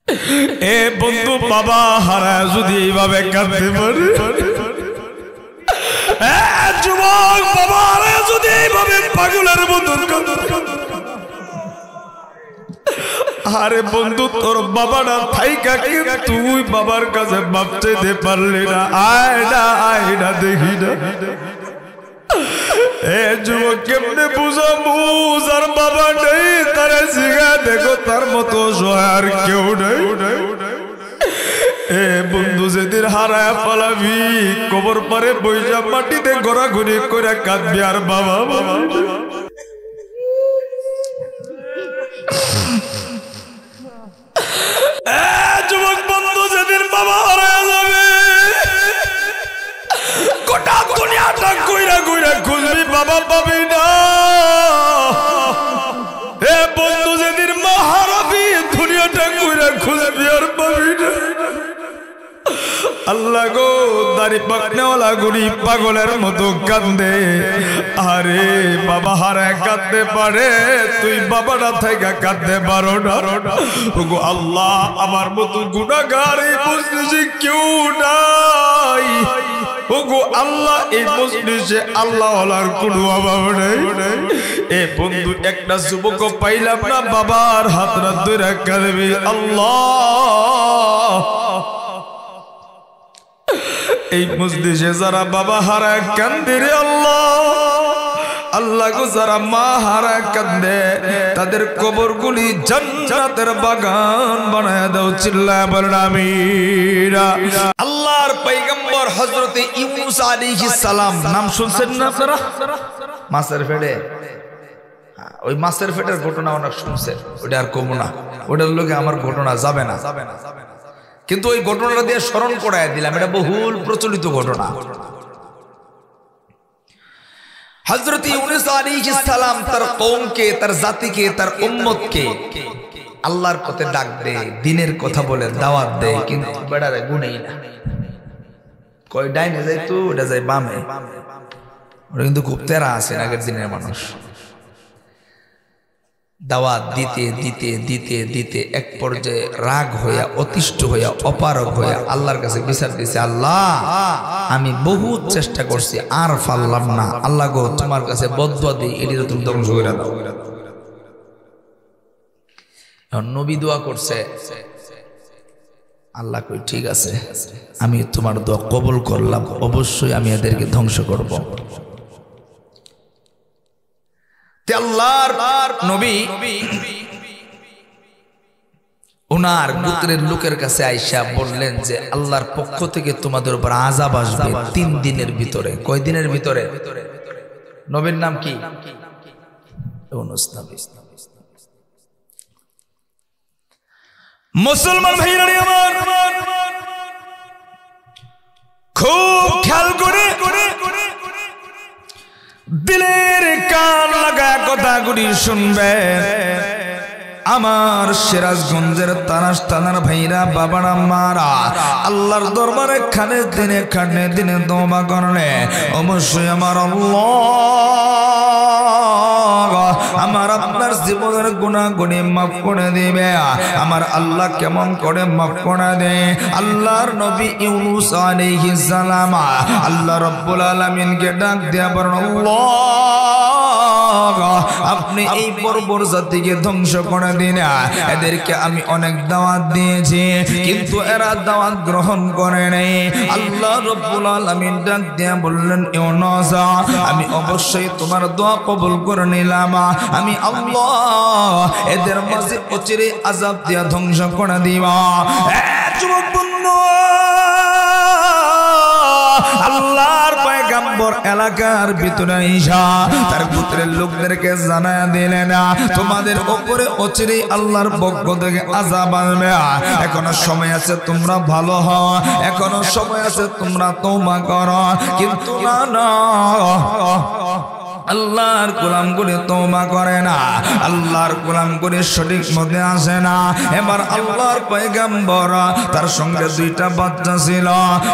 এ বন্ধু বাবা হারায় যদি এইভাবে কাঁদতে পারে, যুবক বাবা হারায় যদি এইভাবে পাগলের মতন আরে বন্ধু তোর বাবাটা থাইকা কি তুই বাবার কাছে বাপ চাইতে পারলি না? আয় না দেখি না। এ যুবক কেমনে বুঝাবো যার বাবা নেই তারা জিগা দেখো তার মতো আর কেউ নেই। এ বন্ধু যেদিন হারায় পালাবি কবর পারে বইসা মাটিতে ঘোরাঘুরি করে কাঁদবি আর বাবা বাবা। যুবক বন্ধু যেদিন বাবা হারায় যাবে গোটা দুনিয়াটা কইরা কইরা খুঁজবি বাবা পাবি না। এ বন্ধু যেদিন মা হারাবি দুনিয়াটা কইরা খুঁজবি আর পাবি না। আল্লাহ গো দাড়ি পাকনেওয়ালা গরিব পাগলের মতো কান্দে। আরে বাবা হারায় কাঁদতে পারে, তুই বাবাটা থেকে কাঁদতে পারো না। ওগো আল্লাহ আমার মতো গুনাহগার এই মজলিসে কেউ নাই। ওগো আল্লাহ এই মজলিসে আল্লাহ ওয়ালার কোনো অভাব নেই। এ বন্ধু একটা যুবক পাইলাম না বাবার হাতটা ধরে কাঁদবি আল্লাহ। এই মজলিসে যারা বাবা হারায় কান্দে রে আল্লাহ, আল্লাহ গো যারা মা হারায় কান্দে তাদের কবরগুলি জান্নাতের বাগান বানায় দাও, চিল্লায় বলেন আমিন। আল্লাহর পয়গম্বর হযরতে ইউনূস আলাইহিস সালাম নাম শুনছেন না আপনারা? মাছের পেটে, ওই মাছের পেটের ঘটনা অনেক শুনছেন, ওটা আর কম না, ওটার লোকে আমার ঘটনা যাবে না। কিন্তু ওই ঘটনাটা দিয়ে স্মরণ করায় দিলাম, এটা বহুল প্রচলিত ঘটনা। হযরত ইউনূস আলাইহিস সালাম তার কওমকে, তার জাতিকে, তার উম্মতকে আল্লাহর পথে ডাক দেয়, দ্বীনের কথা বলে দাওয়াত দেয়, কিন্তু বেড়ারে গুনেই না। কয় ডাইনে যায় তো ওটা যায় বামে, ওরা কিন্তু খুব তেরা আছে আগের দিনের মানুষ। দাওয়াত দিতে দিতে দিতে দিতে এক পর্যায়ে রাগ হইয়া, অতিষ্ঠ হইয়া, অপারগ হইয়া আল্লাহর কাছে বিচার দিছে, আল্লাহ আমি বহুত চেষ্টা করছি আর পারলাম না, আল্লাহ গো তোমার কাছে বদদুয়া দিই, এটি তুমি ধ্বংস করে দাও। নবী দোয়া করছে, আল্লাহ কই ঠিক আছে আমি তোমার দোয়া কবুল করলাম, অবশ্যই আমি এদেরকে ধ্বংস করব। আল্লাহর নবী ওনার গোত্রের লোকের কাছে আইসা বললেন যে আল্লাহর পক্ষ থেকে তোমাদের উপর আযাব আসবে 3 দিনের ভিতরে। কয় দিনের ভিতরে? নবীর নাম কি? ইউনূস নবী। মুসলমান ভাইরা আমার খুব খেয়াল করে দিলের কান লাগায় কথাগুলি শুনবেন। আমার সিরাজগঞ্জের তারাস থানার ভাইরা, বাবারা, মারা, আল্লাহর দরবারে খানে দিনে তওবা করলে অবশ্যই আমার আল্লাহ আমার আপনার জীবনের গুনাহগুলি মাফ করে দিবে। আমার আল্লাহ কেমন করে মাফ করে দেয়? আল্লাহর নবী ইউনূস আলাইহিস সালাম আল্লাহ রাব্বুল আলামিনকে ডাক দিয়া বলেন, আল্লাহ আপনি এই বর্বর জাতিকে ধ্বংস করে দিন। এদেরকে আমি অনেক দাওয়াত দিয়েছি কিন্তু এরা দাওয়াত গ্রহণ করে নাই। আল্লাহ রাব্বুল আলামিন ডাক দিয়া বললেন, ইউনূস আমি অবশ্যই তোমার দোয়া কবুল করে নিলাম, আমি আল্লাহ এদের মাঝে অচিরে আযাব দিয়া ধ্বংস করে দিবা। যুবক বন্ধু, আল্লাহর পয়গম্বর এলাকার ভিতরে আইসা তার গোত্রের লোকদেরকে জানায়া দিলেন, তোমাদের উপরে অচিরেই আল্লাহর পক্ষ থেকে আযাব আসবে। এখনো সময় আছে, তোমরা ভালো হও, এখনো সময় আছে, তোমরা তওবা করো। কিন্তু না, আল্লাহর গোলাম করে তওবা করে না, আল্লাহর গোলাম করে সঠিক মতে আসে না। এবার আল্লাহর পয়গম্বর তার সঙ্গে 2টা বাচ্চা ছিল।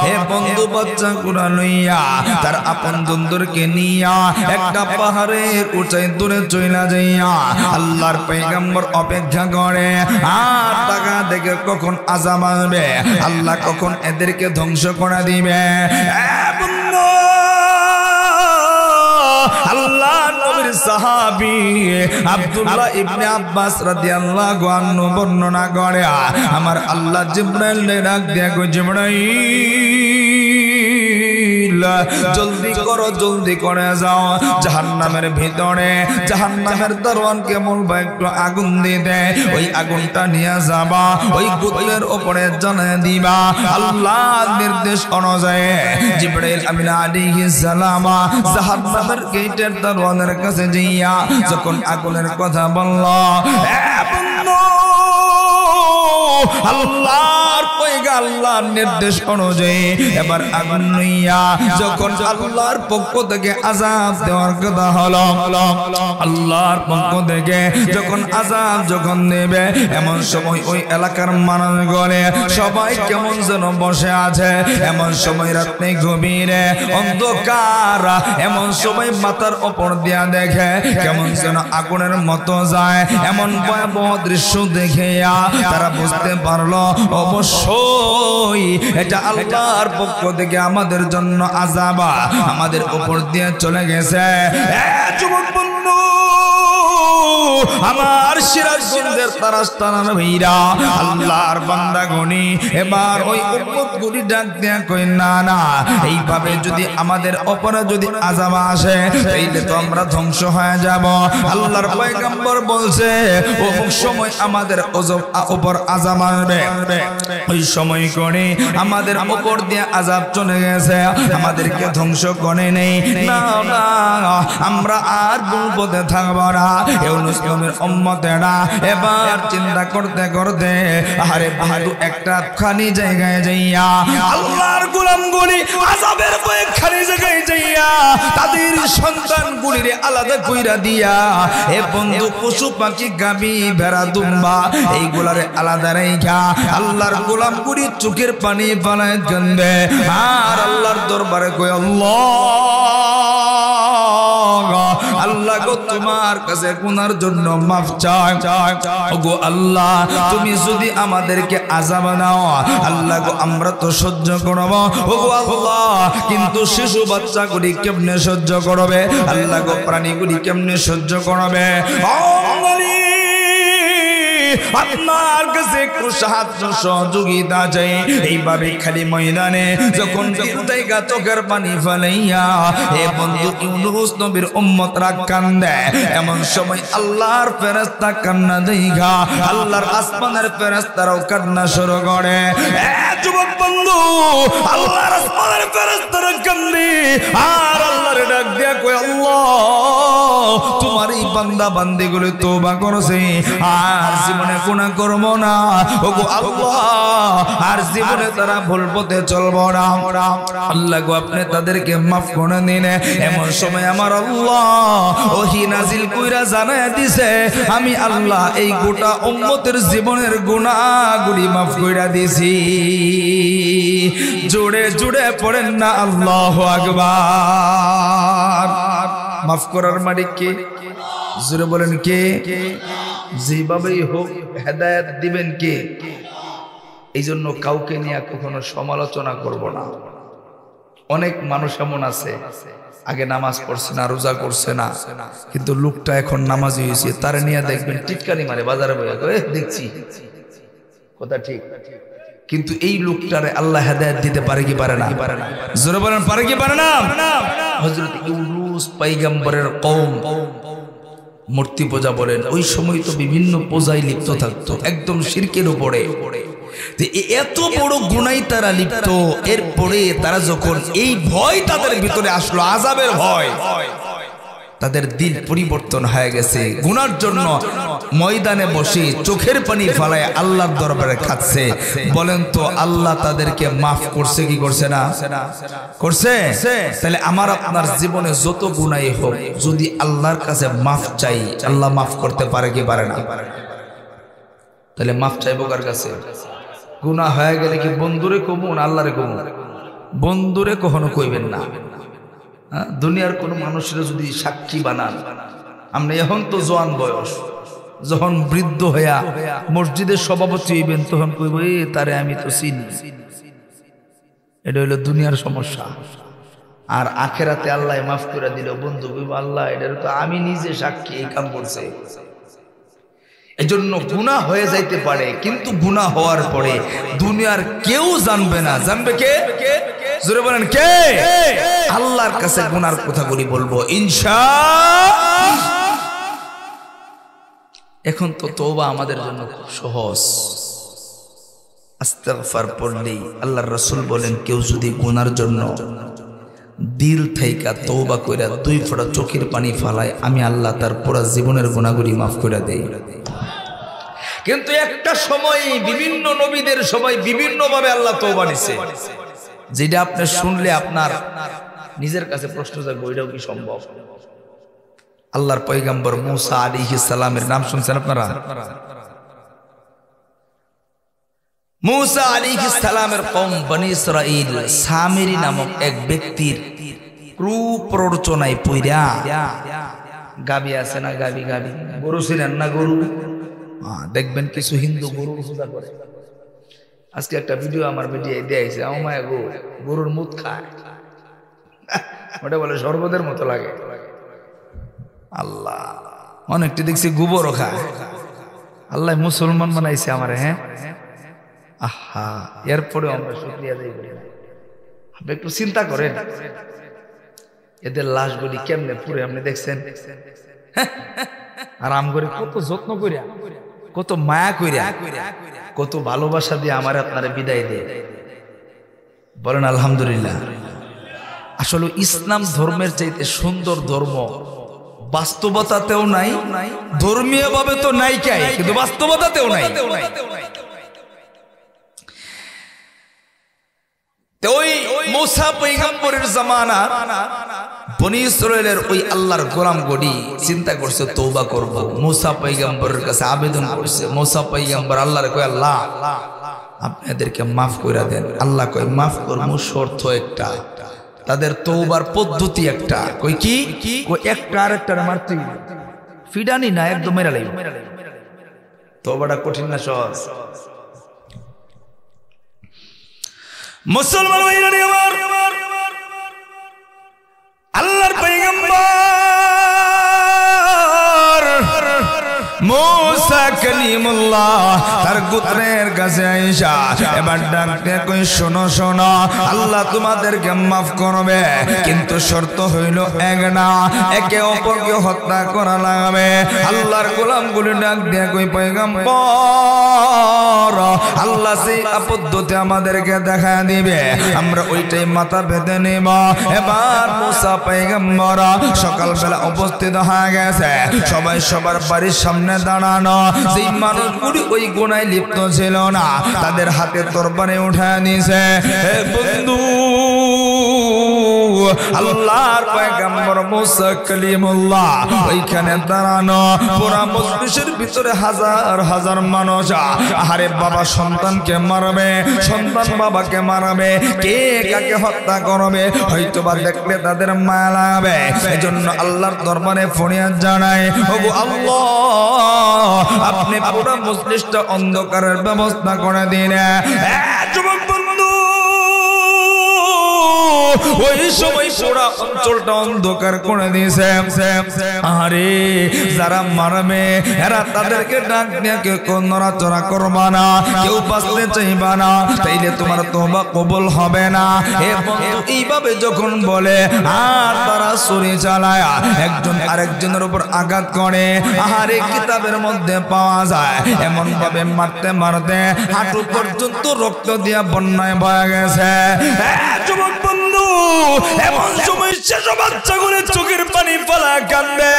হে বন্ধু, বাচ্চা গুলা লইয়া তার আপন বন্ধুদেরকে নিয়া একটা পাহাড়ের উঁচাই দূরে চইলা যাইয়া আল্লাহর পয়গম্বর অপেক্ষা করে। আর টাকা থেকে আমাকে কখন আযাব আসবে, আল্লাহ কখন এদেরকে ধ্বংস করে দিবে। আল্লাহ নবীর সাহাবী আব্দুল্লাহ ইবনে আব্বাস রাদিয়াল্লাহু আনহু বর্ণনা করে, আমার আল্লাহ জিবরাইলকে ডাক দিয়া কই, জিবরাইল জলদি করো, জলদি করে যাও জাহান্নামের ভিতরে, জাহান্নামের দরওয়ানকে বলবা একটু আগুন দিয়ে দে, ওই আগুনটা নিয়ে যাবা, ওই গোত্রের উপরে জ্বালিয়ে দিবা। আল্লাহর নির্দেশ অনুযায়ী জিবরাইল আমিন আলাইহিস সালাম জাহান্নামের গেটের দরওয়ানের কাছে যাইয়া যখন আগুনের কথা বলল, আল্লাহর পয়গা আল্লাহর নির্দেশ অনুযায়ী এবার আগুন নিয়া যখন আল্লাহর পক্ষ থেকে আযাব দেওয়ার কথা হলো, আল্লাহর পক্ষ থেকে যখন আযাব যখন নেবে, এমন সময় ওই এলাকার মানুষগুলো সবাই কেমন যেন বসে আছে। এমন সময় রাতে গভীরে অন্ধকার, এমন সময় মাথার উপর দিয়া দেখে কেমন যেন আগুনের মতো যায়। এমন ভয়াবহ দৃশ্য দেখে তারা বুঝতে পারলো অবশ্যই এটা আল্লাহর পক্ষ থেকে আমাদের জন্য আযাব আমাদের উপর দিয়ে চলে গেছে। যুবক বন্ধু, আমার সিরাজগঞ্জের তারাস্তানার ভাইরা, আল্লাহর বান্দা গনি, এবার ওই উম্মত গুলি ডাক দেয়া কই, না না, এইভাবে যদি আমাদের উপরে যদি আযাব আসে তাইলে তো আমরা ধ্বংস হয়ে যাব। আল্লাহর পয়গম্বর বলছে ওই সময় আমাদের উপর আযাব আসবে, ওই সময় করে আমাদের উপর দিয়ে আযাব চলে গেছে, আমাদেরকে ধ্বংস করে নেই, না না আমরা আর বিপদে থাকবো না। ইউনূস নবীর উম্মতেরা এবার চিন্তা করতে করতে আরে বন্ধু একটা খালি জায়গায় যাইয়া আল্লাহর গোলামগুলি আযাবের ভয়ে খালি জায়গায় যাইয়া তাদের সন্তানগুলির আলাদা কইরা দিয়া, এ বন্ধু পশু পাখি গাবি ভেড়া দুম্বা এইগুলারে আলাদা রাইখা আল্লাহর গোলামগুলি চোখের পানি বানায় কান্দে আর আল্লাহর দরবারে কই, আল্লাহ গো তোমার কাছে গুনার জন্য মাফ চাই। ওগো আল্লাহ, তুমি যদি আমাদেরকে আযাব দাও, আল্লাহ গো আমরা তো সহ্য করব। ওগো আল্লাহ, কিন্তু শিশু বাচ্চাগুলি কেমনে সহ্য করবে? আল্লাহ গো প্রাণীগুলি কেমনে সহ্য করবে? আপনার কাছে একটু সাহায্য সহযোগিতা চাই। এইভাবে খালি ময়দানে যখন জায়গা চোখের পানি ফেলাইয়া এ বন্ধু ইউনূস নবীর উম্মতরা কান্দে, এমন সময় আল্লাহর ফেরেশতা কান্না দেখা আল্লাহর আসমানের ফেরেশতারাও কান্না শুরু করে। যুবক বন্ধু, আল্লাহর আসমানের ফেরেশতারা কান্দে আর আল্লাহর ডাক দিয়া কয়, আল্লাহ তোমার এই বান্দা বান্দিগুলো তওবা করেছে, আর জীবনে গুনাহ করব না। ওগো আল্লাহ, আর জীবনে তারা ভুল পথে চলবো না। আল্লাহ গো আপনি তাদেরকে মাফ করে দিন। এমন সময় আমার আল্লাহ ওহী নাজিল কইরা জানায়া দিছে, আমি আল্লাহ এই গোটা উম্মতের জীবনের গুনাহগুলি মাফ কইরা দিছি। জোরে জোরে পড়েন না আল্লাহু আকবার। মাফ করার মালিক কে? জোরে বলেন কে? যেভাবেই হোক হেদায়েত দিবেন কে? এই জন্য কাউকে নিয়ে কখনো সমালোচনা করব না। অনেক মানুষ এমন আছে আগে নামাজ পড়ছে না, রোজা করছে না, কিন্তু লোকটা এখন নামাজি হয়েছে, তার নিয়ে দেখবেন টিটকারি মারে বাজারে বইয়া দেখছি কথা ঠিক, কিন্তু এই লোকটারে আল্লাহ হেদায়েত দিতে পারে কি পারে না? জোরে বলেন পারে কি পারে না? হযরত ইউনূস পয়গম্বরের কওম মূর্তি পূজা বলেন, ওই সময় তো বিভিন্ন পূজায় লিপ্ত থাকতো, একদম শিরকের উপরে। এত বড় গুনাই তারা লিপ্ত, এরপরে তারা যখন এই ভয় তাদের ভিতরে আসলো, আযাবের ভয়, তাদের দিল পরিবর্তন হয়ে গেছে। গুনার জন্য ময়দানে বসে চোখের পানি ফেলায় আল্লাহর দরবারে কাঁদছে। বলেন তো আল্লাহ তাদেরকে মাফ করছে কি করছে না? করছে। তাহলে আমার আপনার জীবনে যত গুনাই হোক, যদি আল্লাহর কাছে মাফ চাই, আল্লাহ মাফ করতে পারে কি পারে না? তাহলে মাফ চাইবো কার কাছে? গুনাহ হয়ে গেলে কি বন্ধুরে কমুন, আল্লাহরে কমুন? বন্ধুরে কখনো কইবেন না। দুনিয়ার কোন মানুষের যদি সাক্ষী বানান, আমরা এখন তো জোয়ান বয়স, যখন বৃদ্ধ হইয়া মসজিদের সভাপতি হইবেন তখন কইব এ তারে আমি তো চিনি। এটা হইল দুনিয়ার সমস্যা। আর আখেরাতে আল্লাহ মাফ করে দিল, বন্ধু কইব আল্লাহ এটার তো আমি নিজে সাক্ষী, এই কাম করছে। এজন্য গুনাহ হয়ে যাইতে পারে, কিন্তু গুনাহ হওয়ার পরে দুনিয়ার কেউ জানবে না। জানবে কে? জোরে বলেন কে? আল্লাহর কাছে গুনার কথাগুলি বলবো ইনশাআল্লাহ। এখন তো তওবা আমাদের জন্য খুব সহজ। আস্তাগফার পড়লেই আল্লাহর রাসূল বলেন কেউ যদি গুনার জন্য দিল থেকে তওবা কইরা 2 ফোঁটা চোখের পানি ফালায়, আমি আল্লাহ তার পুরো জীবনের গুনাহগুলি মাফ করে দেই। কিন্তু একটা সময় বিভিন্ন নবীদের সবাই বিভিন্ন ভাবে আল্লাহ তওবা নিছে, যেটা আপনি শুনলে আপনার নিজের কাছে প্রশ্ন জাগবে এটাও কি সম্ভব? আল্লাহর পয়গম্বর মুসা আলাইহিস সালামের নাম শুনছেন আপনারা? মুসা আলাইহিস সালামের কওম বনি ইসরাইল সামিরি নামক এক ব্যক্তির কুপ্ররোচনায় পইরা, গাবি আছে না, গাবি গরু ছিলেন না, গরু দেখবেন কিছু হিন্দু গরু পূজা করে। আজকে একটা ভিডিও আমার ভিডিও দিয়েছে, আমায় গরুর মুখ খায়, ওটা বলে শরবতের মতো লাগে। আল্লাহ, অনেকটি দেখছি গোবরও খায়। আল্লাহ মুসলমান বানাইছে আমারে। হ্যাঁ, আহা, এরপরেও আমরা শুকরিয়া দেই করি না। আপনি একটু চিন্তা করেন এদের লাশগুলি কেমনে পুরে, আপনি দেখছেন? আরাম করে কত যত্ন করিয়া, কত মায়া করিয়া, কত ভালোবাসা দিয়ে আমার আপনারা বিদায় দেয়। বলেন আলহামদুলিল্লাহ। আসলে ইসলাম ধর্মের চাইতে সুন্দর ধর্ম বাস্তবতাতেও নাই, ধর্মীয় ভাবে তো নাই কাই, কিন্তু বাস্তবতাতেও নাই। ওই মুসা পয়গম্বরের জামানা বনি ইসরাইলের ওই আল্লাহর গোলামগুলি চিন্তা করছে তওবা করব। মুসা পয়গম্বরের কাছে আবেদন করছে। মুসা পয়গম্বর আল্লাহরে কয় আল্লাহ আপনাদেরকে মাফ করে দেন। আল্লাহ কয় মাফ করব, শর্ত একটা, তাদের তওবার পদ্ধতি একটা। কই কি? কই একটা আরেকটার মারতে ফিডানি না, একদম মেরা লাগবে। তওবাটা কঠিন না সহজ? মুসলমান ভাইরা আমার, আল্লাহর পয়গম্বর মুসা কালিমুল্লাহ তার গোত্রের কাছে আইসা এবার ডাকতে কই শোনো শোনো, আল্লাহ তোমাদেরকে মাফ করবে, কিন্তু শর্ত হইল এক না, একে অপরকে হত্যা করা লাগবে। আল্লাহর গোলামগুলি ডাক দিয়ে কই পয়গম্বর আল্লাহ সেই পদ্ধতি আমাদেরকে দেখা দিবে, আমরা ওইটাই মাথা বেঁধে নেব। এবার মুসা পয়গম্বর সকালবেলা উপস্থিত হয়ে গেছে, সবাই সবার বাড়ির সামনে দাঁড়ানো। যেই মানুষগুলি ওই গুনায় লিপ্ত ছিল না তাদের হাতে তরবারি উঠে নিছে। বন্ধু, আল্লাহর পয়গম্বর মুসা কালিমুল্লাহ ওইখানে দাঁড়ানো। পুরা মজলিসের ভিতরে হাজার হাজার মানুষ। আরে বাবা সন্তানকে মারবে, সন্তান বাবাকে মারবে, কে কাকে হত্যা করবে হয়তো বা দেখলে তাদের মায়া লাগবে। এজন্য আল্লাহর দরবারে ফরিয়াদ জানায়, ওগো আল্লাহ আপনি পুরা মজলিসটা অন্ধকারের ব্যবস্থা করে দিন। যুবক বন্ধু, ওই সময় পুরা অঞ্চলটা অন্ধকার করে দিয়েছে। আরে যারা মারবে এরা তাদেরকে ডাক দিয়ে কেউ নড়াচড়া করবা না, কেউ বাঁচতে চাইবা না, তাইলে তোমার তওবা কবুল হবে না। এইভাবে যখন বলে আর তারা ছুরি চালায় একজন আরেকজনের উপর আঘাত করে। আহারে কিতাবের মধ্যে পাওয়া যায় এমন ভাবে মারতে মারতে হাঁটু পর্যন্ত রক্ত দিয়া বন্যায় বয়ে গেছে। যুবক বন্ধু, এমন সময় সেসব বাচ্চাগুলো চোখের পানি ফেলা কান্দে,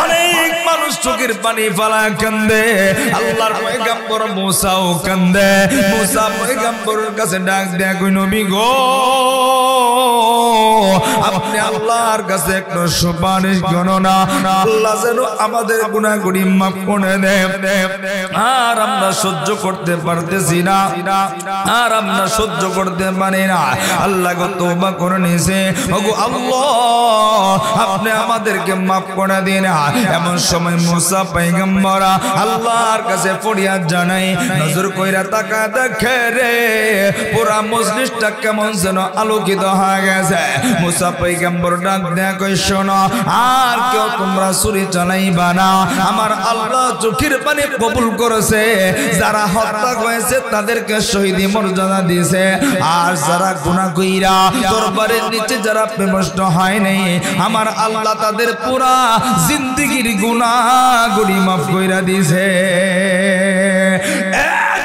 অনেক মানুষ চোখের পানি ফেলা কান্দে। আল্লাহর পয়গম্বর মুসাও কান্দে। মুসা পয়গম্বরের কাছে ডাক দেয়া কই নবী গো, আপনি আল্লাহর কাছে একটু সুপারিশ করো না, আল্লাহ যেন আমাদের গুনাহগুলি মাফ করে দেন। আর আমরা সহ্য করতে পারতেছি না, আর আমরা সহ্য করতে পারি না। আল্লাহ গো তওবা করে নিছে, ওগো আল্লাহ আপনি আমাদেরকে মাফ করে দিন। এমন সময় মুসা পয়গম্বর আল্লাহর কাছে ফরিয়াদ জানাই, নজর কইরা তাকা দেখে রে পুরা মজলিসটা কেমন যেন আলোকিত হয়ে গেছে। মুসা পয়গম্বর ডাক দেয়া কই, শোনো আর কেউ তোমরা ছুরি চালাইবা না, আমার আল্লাহ চোখের পানি কবুল করেছে। যারা হত্যা হয়েছে তাদেরকে শহীদি মর্যাদা দিয়েছে, আর যারা গুনাহ কইরা দরবারের নিচে যারা বিনষ্ট হয় নাই, আমার আল্লাহ তাদের পুরা জিন্দেগীর গুনাহগুলি মাফ কইরা দিয়েছে।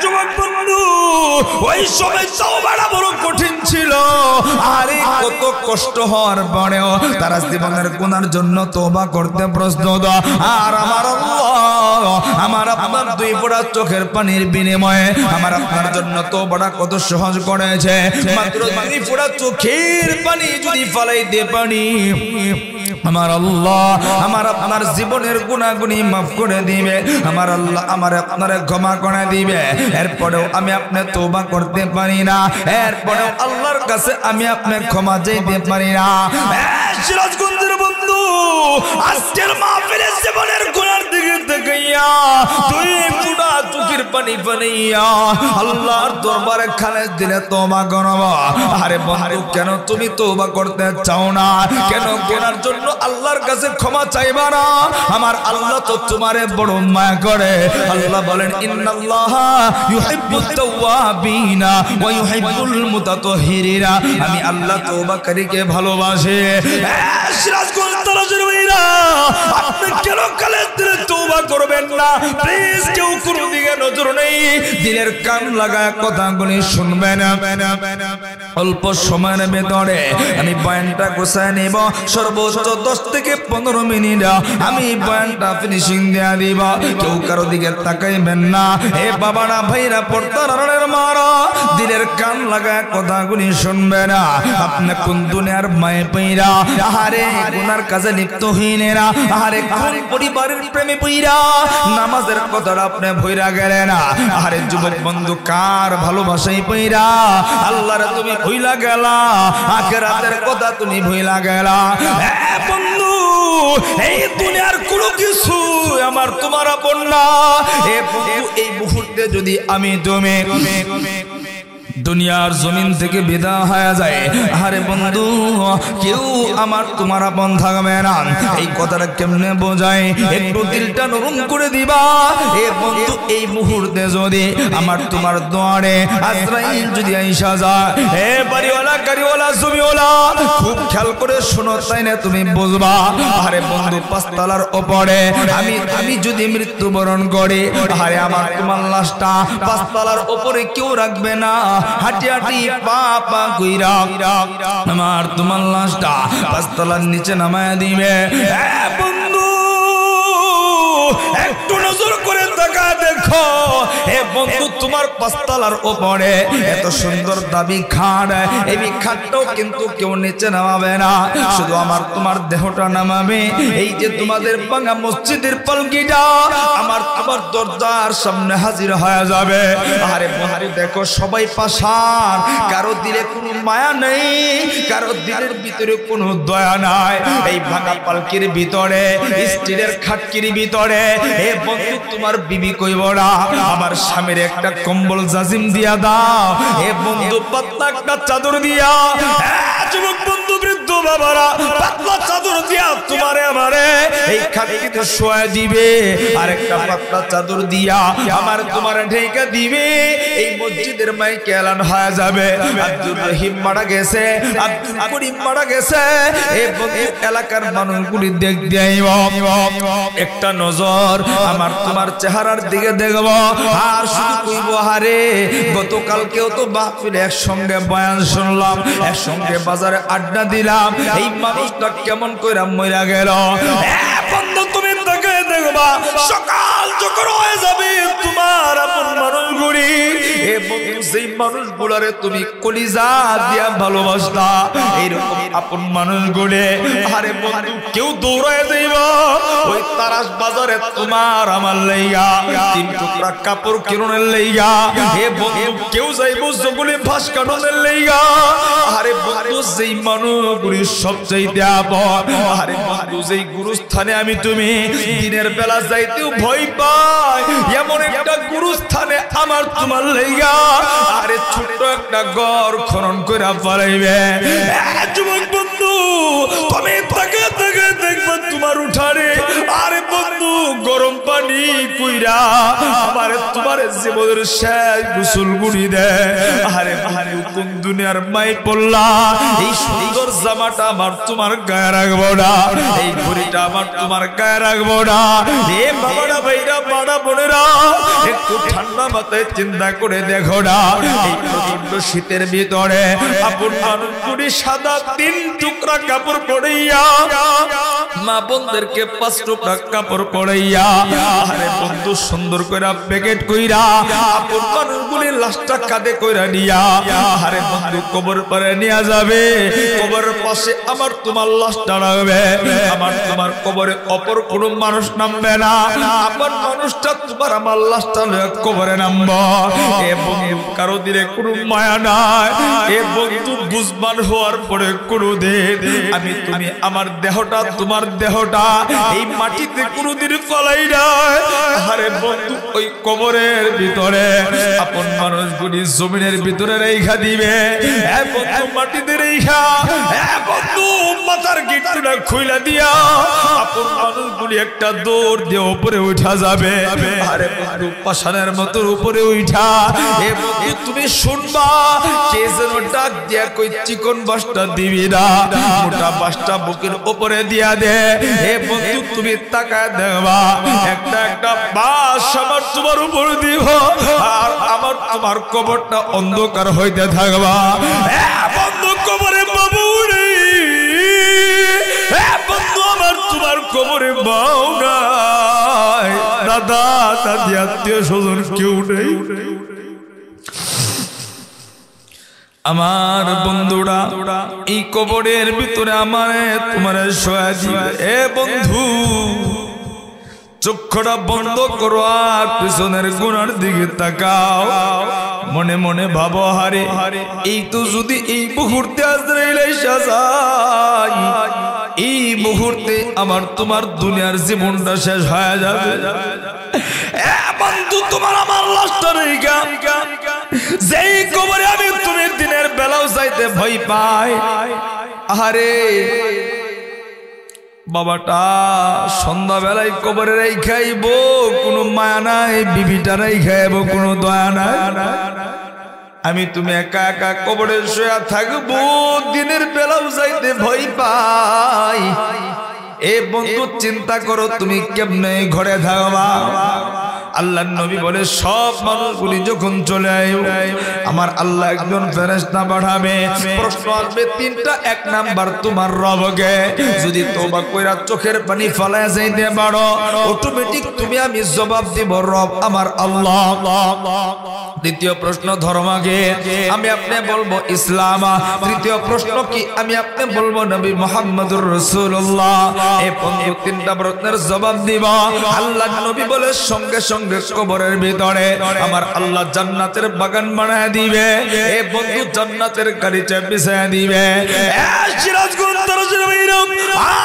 যুবক বন্ধু, ওই সময় তওবাটা বড় কঠিন ছিল, আরে কত কষ্ট হওয়ার পরেও তারা জীবনের গুনার জন্য তওবা করতে প্রস্তুত। আর আমার আল্লাহ আমার আপনার দুই ফোঁটা চোখের পানির বিনিময়ে আমার আপনার জন্য তওবাটা কত সহজ করেছে। মাত্র দুই ফোঁটা চোখের পানি যদি ফলাইতে পারি, আমার আল্লাহ আমার আপনার জীবনের গুনাহগুলি মাফ করে দিবে, আমার আল্লাহ আমার আপনারে ক্ষমা করে দিবে। এরপরেও আমি আপনি তওবা করতে পারি না, এরপরেও আল্লাহর কাছে আমি আপনি ক্ষমা চাইতে পারি না। সিরাজগঞ্জের বন্ধু, আজকের মাহফিলে জীবনের গুনার দিকে তাকাইয়া দুই ফোঁটা চোখের পানি ফেলাইয়া আল্লাহর দরবারে খালেস দিলে তওবা করব। আরে বন্ধু, কেন তুমি তওবা করতে চাও না? কেন গুনার জন্য আল্লাহর কাছে ক্ষমা চাইবা না? আমার আল্লাহ তো তোমারে বড় মায়া করে। আল্লাহ বলেন, ইন্নাল্লাহা ইউহিব্বুত তাওয়াবিনা ওয়া ইউহিব্বুল মুতাতাহহিরিনা। আমি আল্লাহ তওবাকারীকে ভালোবাসি। সিরাজগঞ্জ তারাজের ভাইরা, আপনি কেন কালে দিলে তওবা করবেন না? প্লিজ কেউ কোনো দিকে নজর নেই, দিলের কান লাগায় কথাগুলি শুনবেন। অল্প সময়ের ভেতরে আমি বয়ানটা গোছায় নেব, সর্বোচ্চ 10 থেকে 15 মিনিট আমি বয়ানটা ফিনিশিং দেয়া দিব। কেউ কারো দিকে তাকাইবেন না। এ বাবারা ভাইরা, পর্দার আড়ালের মারা, দিলের কান লাগায় কথাগুলি শুনবেন। আপনি কোন দুনিয়ার মায়ে পইরা আহারে গুনার কাজে লিপ্ত হইনেরা, আহারে কোন পরিবারের প্রেমে পইরা নামাজের কথাটা আপনি ভইরা গেলেন। আহারে যুবক বন্ধু, কার ভালোবাসাই পইরা আল্লাহরে তুমি ভুইলা গেলা, আখিরাতের কথা তুমি ভুইলা গেলা। এ বন্ধু, এই দুনিয়ার কোনো কিছু আমার তোমার আপন না। এ বন্ধু, এই মুহূর্তে যদি আমি তুমি দুনিয়ার জমিন থেকে বিদায় হয়ে যায়, আরে বন্ধু কেউ আমার তোমার আপন থাকবে না। এই কথাটা কেমনে বোঝায়? একটু দিলটা নরম করে দিবা। এ বন্ধু, এই মুহূর্তে যদি আমার তোমার দুয়ারে আজরাইল যদি আইসা যায়, এ বাড়িওয়ালা গাড়িওয়ালা জমিওয়ালা, খুব খেয়াল করে শোনো, তাই না তুমি বুঝবা। আরে বন্ধু, 5 তলার উপরে আমি যদি মৃত্যুবরণ করি, আরে আমার তোমার লাশটা 5 তলার উপরে কেউ রাখবে না। হাঁটি হাঁটি পা পা কইরা আমার তোমার লাশটা 5 তলার নিচে নামায় দিবে। বন্ধু, একটু নজর করে তাকা দেখো। এ বন্ধু, তোমার 5 তলার উপরে এত সুন্দর দামি খাট, এই খাটটাও কিন্তু কেউ নিচে নামাবে না, শুধু আমার তোমার দেহটা নামাবে। এই যে তোমাদের ভাঙা মসজিদের পালকিটা আমার তোমার দরজার সামনে হাজির হয়ে যাবে। আরে বন্ধু দেখো, সবাই পাষাণ, কারো দিলে কোনো মায়া নেই, কারো দিলের ভিতরে কোনো দয়া নাই। এই ভাঙা পালকির ভিতরে, স্টিলের খাটকির ভিতরে, এ বন্ধু তোমার বিবি কইব না, আমার স্বামীর একটা কম্বল জাজিম দিয়া দাও। এ বন্ধু, পাতলা একটা চাদর দিয়া, যুবক বন্ধু বৃদ্ধ বাবারা, পাতলা চাদর দিয়া তোমারে আমারে এই খাটকিতে শোয়া দিবে। আর একটা পাতলা চাদর দিয়া আমার তোমারে ঢেকে দিবে। এই মসজিদের মাইকে এলান হয়ে যাবে, আব্দুর রহিম মারা গেছে, আব্দুল করিম মারা গেছে। এই বন্ধু, এলাকার মানুষগুলি দেখতে আইব, একটা নজর আমার তোমার চেহারার দিকে দেখব। আর শুধু কইব, আরে গতকালকেও তো মাহফিলে একসঙ্গে বয়ান শুনলাম, একসঙ্গে বাজারে আড্ডা দিলাম, এই মানুষটা কেমন কইরা মইরা গেল। বন্ধু, তুমি তাকে দেখবা, সকাল যখন হয়ে যাবে তোমার আপন মানুষগুলি, এ যেই মানুষগুলারে তুমি কলিজা দিয়া ভালোবাসতা এইরকম আপন মানুষগুলো আরে বন্ধু কেউ দৌড়ায় যাইবা ওই তারাস বাজারে তোমার আমার লাইগা 3 টুকরা কাপড় কিরণের লাইগা হে বন্ধু কেউ যাইবো জঙ্গলে ঘাস কাটনের লাইগা আরে বন্ধু যেই মানুষগুলি সবচাইতে আপন আরে বন্ধু যেই গুরুস্থানে আমি তুমি দিনের বেলা যাইতেও ভয় পাই এমন একটা গুরুস্থানে আমার তোমার লাইগা আরে ছোট একটা ঘর খনন কইরা পালাইবে যুবক বন্ধু তুমি তাকে তাকে দেখবা তোমার উঠারে আরে বন্ধু গরম পানি কইরা আমারে তোমার জীবনের শেষ গোসল গুড়ি দে আরে বন্ধু কোন দুনিয়ার মাই পড়লা এই সুন্দর জামাটা আমার তোমার গায়ে রাখবো না এই ঘড়িটা আমার তোমার গায়ে রাখবো না এ বাবারা ভাইরা বাড়া বোনেরা একটু ঠান্ডা মাথায় চিন্তা করে দেখো না এই প্রচন্ড শীতের ভিতরে আপন মানুষগুলি সাদা 3 টুকরা কাপড় পরাইয়া মা বোনদেরকে 5 টুকরা কাপড় পরাইয়া আরে বন্ধু সুন্দর কইরা প্যাকেট কইরা আপন মানুষগুলি লাশটা কাঁধে কইরা নিয়া আরে বন্ধু কবর পারে নিয়ে যাবে কবরের পাশে আমার তোমার লাশটা রাখবে আমার তোমার কবরে অপর কোনো মানুষ নামবে না আমার মানুষটা তোমার আমার লাশটা কবরে নামবো এ বন্ধু কারো দিলে কোনো মায়া নাই এ বন্ধু বুঝবান হওয়ার পরে কোনো দিন আমি তুমি আমার দেহটা তোমার দেহটা এই মাটিতে কোনোদিন ফলাই নাই আরে বন্ধু ওই কবরের ভিতরে আপন মানুষগুলি জমিনের ভিতরে রেখা দিবে এ বন্ধু মাটিতে রেখা এ বন্ধু মাথার গিট্টুটা খুইলা দিয়া আপন মানুষগুলি একটা দৌড় দিয়ে উপরে উঠা যাবে আরে বন্ধু পাশানের মতো উপরে উঠা এ বন্ধু তুমি শুনবা কে যেন ডাক দিয়া কই চিকন বাসটা দিবি না মোটা বাসটা বুকের উপরে দিয়া দে এ বন্ধু তুমি তাকায় দেখবা একটা একটা বাস আমার তোমার উপরে দিব আর আমার তোমার কবরটা অন্ধকার হইতে থাকবা এ বন্ধু কবরে বাবু রে এ বন্ধু আমার তোমার কবরে বাউ নাই দাদা দাদি আত্মীয় স্বজন কেউ নেই আমার বন্ধুরা এই কবরের ভিতরে আমারে তোমারে শোয়া দিবে এ বন্ধু চোখটা বন্ধ করো আর পিছনের গুনার দিকে তাকাও মনে মনে ভাবো হারে এই তো যদি এই মুহূর্তে আজরাইল আইসা যায় এই মুহূর্তে আমার তোমার দুনিয়ার জীবনটা শেষ হয়ে যাবে এ বন্ধু তোমার আমার লাশটা রেখা যেই কবরে আমি তুমি দিনের বেলাও যাইতে ভয় পাই আরে বাবাটা সন্ধ্যা বেলায় কবরে রাইখাইব কোনো মায়া নাই বিবিটা রাইখাইব কোনো দয়া নাই আমি তুমি একা একা কবরে শুয়ে থাকবো দিনের বেলাও যাইতে ভয় পাই এ বন্ধু চিন্তা করো তুমি কেমনে ঘরে থাকবা আল্লাহর নবী বলে সব মানুষগুলি যখন চলে আসবে আমার আল্লাহ একজন ফেরেশতা পাঠাবে প্রশ্ন আসবে 3টা এক নাম্বার তোমার রবকে যদি তওবা কইরা চোখের পানি ফলায়া যাইতে পারো অটোমেটিক তুমি আমি জবাব দিব রব আমার আল্লাহ দ্বিতীয় প্রশ্ন ধর্মকে আমি আপনি বলবো ইসলাম তৃতীয় প্রশ্ন কি আমি আপনি বলবো নবী মুহাম্মদুর রাসূলুল্লাহ এই 3টা প্রশ্নের জবাব দিব আল্লাহর নবী বলে সঙ্গে সঙ্গে কবরের ভিতরে আমার আল্লাহ জান্নাতের বাগান বানায় দিবে এ বন্ধু জান্নাতের গাড়িটা বিছায়া দিবে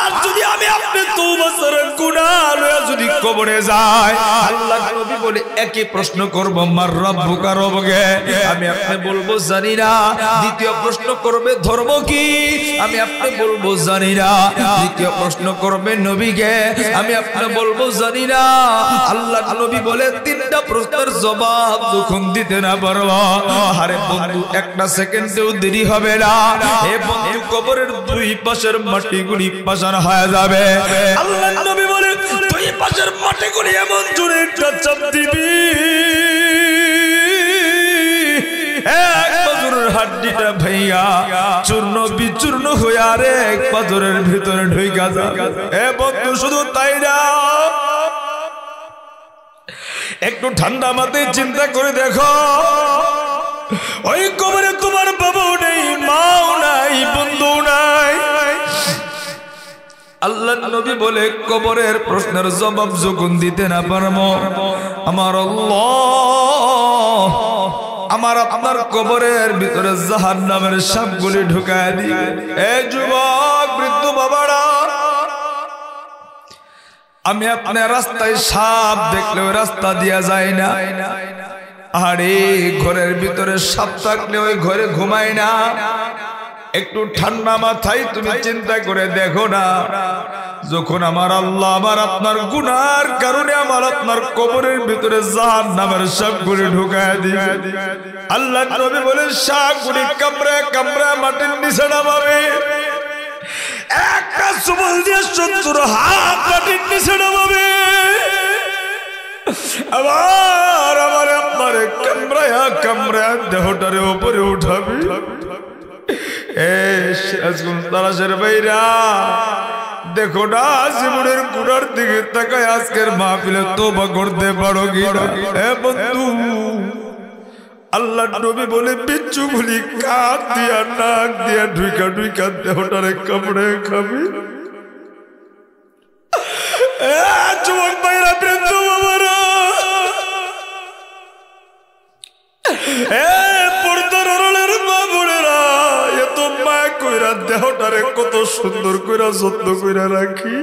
আর যদি আমি আপনি তওবা করে গুনাহ লয়ে যদি কবরে যায় আল্লাহর নবী বলে একই প্রশ্ন করব মার রব্বুকা রবকে আমি আপনি বলবো জানি না দ্বিতীয় প্রশ্ন করবে ধর্ম কি আমি আপনি বলবো জানি না তৃতীয় প্রশ্ন করবে নবীকে আমি আপনি বলবো জানি না আল্লাহর নবী বলে 3টা প্রশ্নের জবাব যখন দিতে না পারবো আরে বন্ধু একটা সেকেন্ডেও দেরি হবে না এ বন্ধু কবরের দুই পাশের মাটিগুলি পাষাণ হয়ে যাবে আল্লাহর নবী বলে দুই পাশের মাটিগুলি এমন জোরে একটা চাপ দিবি এক পাথরের হাড্ডিটা ভাইয়া চূর্ণ বিচূর্ণ হয়ে আরে এক পাথরের ভিতরে ঢুইকা যাবে এ বন্ধু শুধু তাই না একটু ঠান্ডা মাথায় চিন্তা করে দেখো নবী বলে কবরের প্রশ্নের জবাব যখন দিতে না পারবো আমার আল্লাহ আমার আপনার কবরের ভিতরে জাহান্নামের সাপগুলি ঢুকায় দিবে। এই যুবক বৃদ্ধ বাবারা, আমি আপনার রাস্তায় সাপ দেখলে ওই রাস্তা দিয়া যায় না। আরে ঘরের ভিতরে সাপ থাকলে ওই ঘরে ঘুমায় না। একটু ঠান্ডা মাথায় তুমি চিন্তা করে দেখো না, যখন আমার আল্লাহ আমার আপনার গুনার কারণে আমার আপনার কবরের ভিতরে জাহান্নামের সাপগুলি ঢুকায় দিবে, আল্লাহ নবী বলেন সাপগুলি কামড়ে কামড়ে মাটির নিচে নামাবে। একটা সুবল দিয়ে 70 হাত মাটির নিচে নামাবে। আবার আমার আপনার কামড়ায়া কামড়ায়া দেহটারে উপরে উঠাবে। দেখো না জীবনের গুনার দিকে তাকায় আজকের মাহফিলে তওবা করতে পারো কিনা? বন্ধু, আল্লাহ নবী বলে বিচ্ছু গুলি কান দিয়া নাক দিয়া ঢুইকা ঢুইকা দেহটারে কামড়ে খাবে। যুবক ভাইরা, বৃদ্ধ বাবারা, দেহটারে কত সুন্দর কইরা যত্ন কইরা রাখি।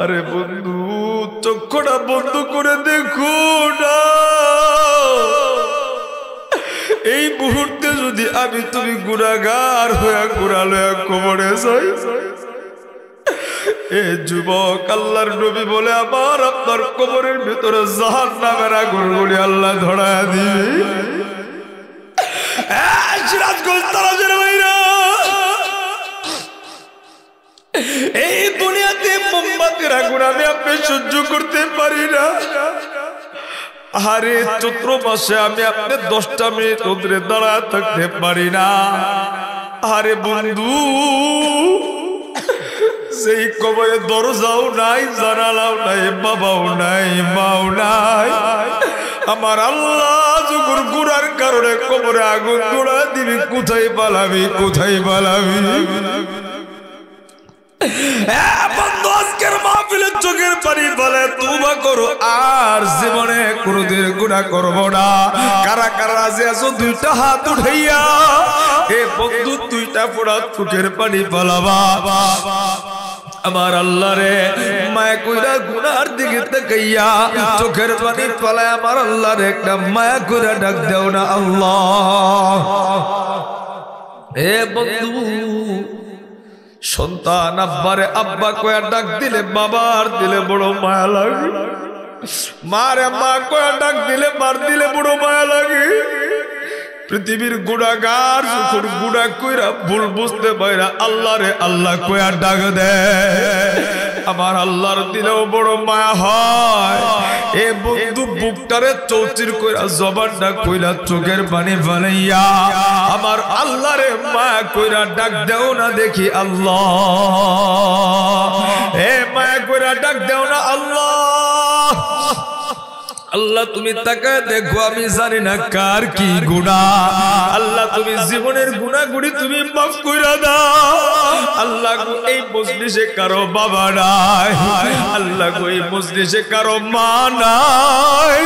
আরে বন্ধু, চক্ষুটা বন্ধ করে দেখো না, এই মুহূর্তে যদি আমি তুমি গুনাহগার হয়ে গুনাহ কবরে যাই। এ যুবক, আল্লাহর নবী বলে আমার আপনার কবরের ভিতরে জাহান্নামের আগুনগুলি আল্লাহ ধরায়া দিবে। এই দুনিয়াতে মোমবাতির আগুন আমি আপনি সহ্য করতে পারি না। আরে চৈত্র মাসে আমি আপনি 10টা মিনিট রোদে দাঁড়ায় থাকতে পারি না। আরে বন্ধু, সেই কবরে দরজাও নাই, জানালাও নাই, বাবাও নাই, মাও নাই। আমার আল্লাহ যখন গুনার কারণে কবরে আগুন ধরা দিবি, কোথায় পালাবি, কোথায় পালাবি? বন্ধু, আজকের মাহফিলে চোখের পানি বলে তওবা করো, আর জীবনে কোনদিন গুনাহ করব না। কারা কারা রাজি আছো? 2টা হাত উঠাইয়া। এ বন্ধু, 2টা ফোঁটা চোখের পানি পালাবা। আমার আল্লাহ রে, মায়া কইরা গুনার দিকে তাকাইয়া চোখের পানি পালায় আমার আল্লাহ রে একটা মায়া কইরা ডাক দাও না আল্লাহ। এ বন্ধু, সন্তান আব্বারে আব্বা কয়া ডাক দিলে বাবার দিলে বড় মায়া লাগে। মারে মা কয়া ডাক দিলে মার দিলে বড় মায়া লাগে। পৃথিবীর গুনাহগার যখন গুনাহ কইরা ভুল বুঝতে পারে আল্লাহ রে আল্লাহ কয়া ডাক দেয়, আমার আল্লাহর দিলেও বড় মায়া হয়। এ বন্ধু, বুকটারে চৌচির কইরা জবানটা কইরা চোখের পানি ফালাইয়া আমার আল্লাহ রে মায়া কইরা ডাক দেও না দেখি আল্লাহ। এ মায়া কইরা ডাক দেও না আল্লাহ। আল্লাহ তুমি তাকায় দেখো, আমি জানি না কার কি গুনাহ। আল্লাহ তুমি জীবনের গুনাহগুলি তুমি মাফ কইরা দাও। আল্লাহ গো, এই মজলিসে কারো বাবা নাই, আল্লাহ গো এই মজলিসে কারো মা নাই।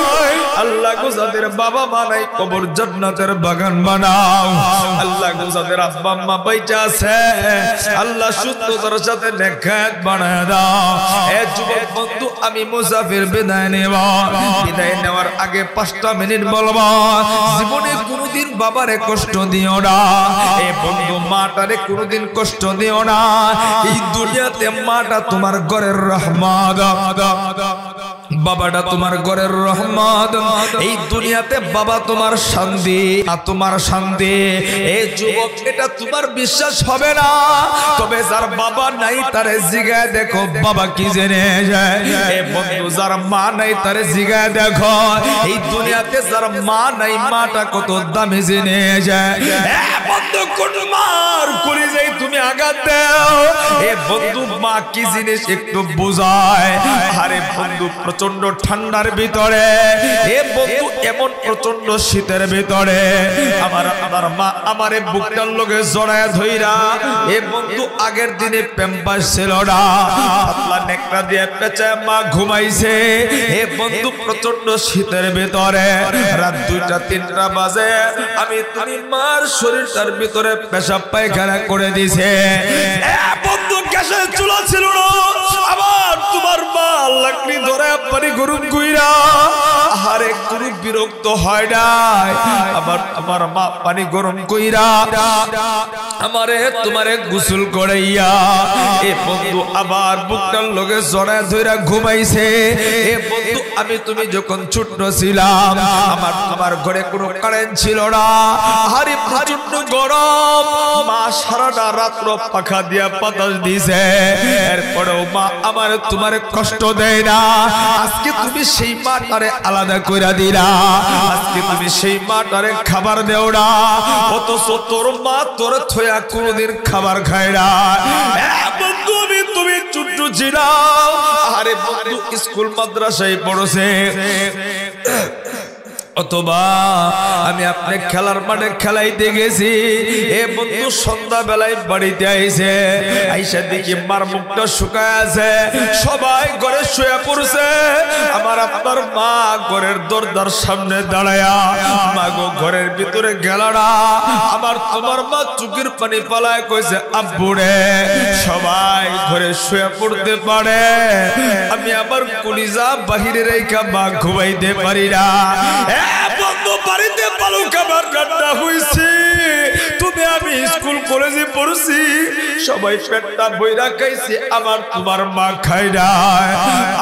আল্লাহ গো, যাদের বাবা মা নাই কবর জান্নাতের বাগান বানাও। আল্লাহ গো, যাদের আব্বা আম্মা বাইচা আছে আল্লাহ সুস্থতার সাথে নেখাত বানায় দাও। এ যুবক বন্ধু, আমি মুসাফির বিদায় নেব। বিদায় নেওয়ার আগে 5টা মিনিট বলবো, জীবনে কোনোদিন বাবারে কষ্ট দিও না। এ বন্ধু, মাটারে কোনোদিন কষ্ট দিও না। এই দুনিয়াতে মাটা তোমার ঘরের রহমত, বাবাটা তোমার ঘরের রহমত। এই দুনিয়াতে বাবা তোমার শান্তি, আর তোমার শান্তি। এই যুবক, এটা তোমার বিশ্বাস হবে না, তবে যার বাবা নাই তারে জিগায় দেখো বাবা কি জেনে যায়। এ বন্ধু, যার মা নাই তারে জিগায় দেখো এই দুনিয়াতে যার মা নাই মাটা কত দামি জেনে যায়। এ বন্ধু, কোন মার করে যাই তুমি আঘাত দাও। এ বন্ধু, মা কি জিনিস একটু বুঝায়। আরে বন্ধু, প্রচন্ড ঠান্ডার ভিতরে, এ বন্ধু এমন প্রচন্ড শীতের ভিতরে আমার মা আমারে বুকটার লগে জড়ায় ধইরা, এ বন্ধু আগের দিনে প্যাম্পাস ছিল না, পাতলা নেকড়া দিয়ে পেঁচায় মা ঘুমাইছে। এ বন্ধু প্রচন্ড শীতের ভিতরে রাত 2টা 3টা বাজে, আমি তুমি মার শরীরটার ভিতরে পেশাব পায়খানা করে দিছে। এ বন্ধু গ্যাসের চুলা ছিল না, আবার তোমার মা লাকড়ি ধরে পানি গরম কইরা, আরে কোনো বিরক্ত হয় নাই, আবার আমার মা পানি গরম কইরা আমারে তোমারে গোসল করাইয়া, এ বন্ধু আবার বুকটার লগে জড়ায় ধইরা ঘুমাইছে। এ বন্ধু আমি তুমি যখন ছোট ছিলাম, আমার ঘরে কোনো কারেন্ট ছিল না, আরে প্রচন্ড গরম, মা সারাটা রাত্র পাখা দিয়া বাতাস দিছে, এরপরেও মা আমার তোমারে কষ্ট দেয় না। আজকে তুমি সেই মাটারে আলাদা কইরা দিলা, আজকে তুমি সেই মাটারে খাবার দেও না, অথচ তোর মা তোর থয়া কোনদিন খাবার খায় না। বন্ধু আমি তুমি ছোট ছিলাম, আরে বন্ধু স্কুল মাদ্রাসায় পড়ছে, অথবা আমি আপনি খেলার মাঠে খেলাইতে গেছি, এ বন্ধু সন্ধ্যা বেলায় বাড়িতে আইছে, আইসা দেখি মার মুখটা শুকায় আছে, সবাই ঘরে শুয়ে পড়ছে, আমার আপনার মা ঘরের দরজার সামনে দাঁড়ায়া, মা গো ঘরের ভিতরে গেল না, আমার তোমার মা চোখের পানি পালায় কইছে আব্বু রে, সবাই ঘরে শুয়ে পড়তে পারে, আমি আমার কলিজা বাহিরে রেখা মা ঘুমাইতে পারি না। বন্ধু বাড়িতে পালু খাবার কান্না হইছে, তুমি আমি স্কুল কলেজে পড়ছি, সবাই পেটটা বইরা খাইছে, আমার তোমার মা খায় না।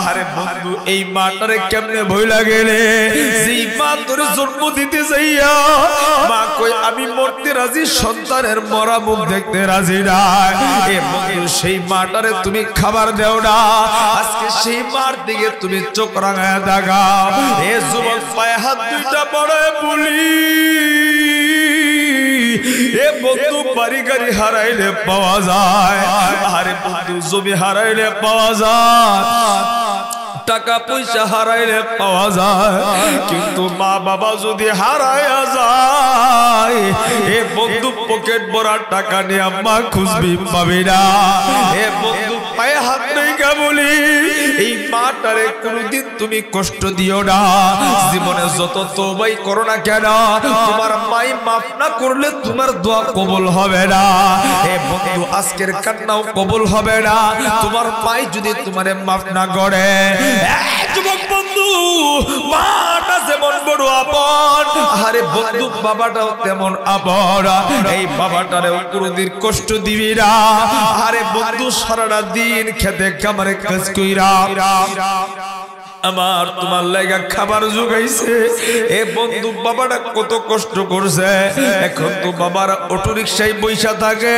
আরে বন্ধু এই মাটারে কেমনে ভইলা গেলে, যেই মা তোর জন্ম দিতে যাইয়া মা কই আমি মরতে রাজি, সন্তানের মরা মুখ দেখতে রাজি না, এ বন্ধু সেই মাটারে তুমি খাবার দেও না, আজকে সেই মার দিকে তুমি চোখ রাঙায় দেখাও। এ যুবক পায়ে হাত দুইটা বড়ায় বলি, এ বন্ধু বাড়ি গাড়ি হারাইলে পাওয়া যায়, আরে বন্ধু জমি হারাইলে পাওয়া যায়, টাকা পয়সা হারাইলে পাওয়া যায়, কিন্তু মা বাবা যদি হারাইয়া যায়, এ বন্ধু পকেট ভরা টাকা নিয়ে মা খুঁজবি পাবি না। এ বন্ধু পায়ে হাত রেখে বলি, এই মাটারে কোনদিন তুমি কষ্ট দিও না, জীবনে যত তওবাই করো না কেন, তোমার মাই মাফ না করলে তোমার দোয়া কবুল হবে না। এ বন্ধু আজকের কান্নাও কবুল হবে না, তোমার মাই যদি তোমারে মাফ না করে। যুবক বন্ধু মাটা যেমন বড় আপন, আরে বন্ধু বাবাটাও তেমন আপন, এই বাবাটারেও কোনদিন কষ্ট দিবি না। আরে বন্ধু সারাটা দিন খেতে খামারে কাজ কইরা আমার তোমার লাগা খাবার জোগাইছে, এ বন্ধু বাবাটা কত কষ্ট করছে, এখন তো বাবার অটো রিকশায় বইসা থাকে,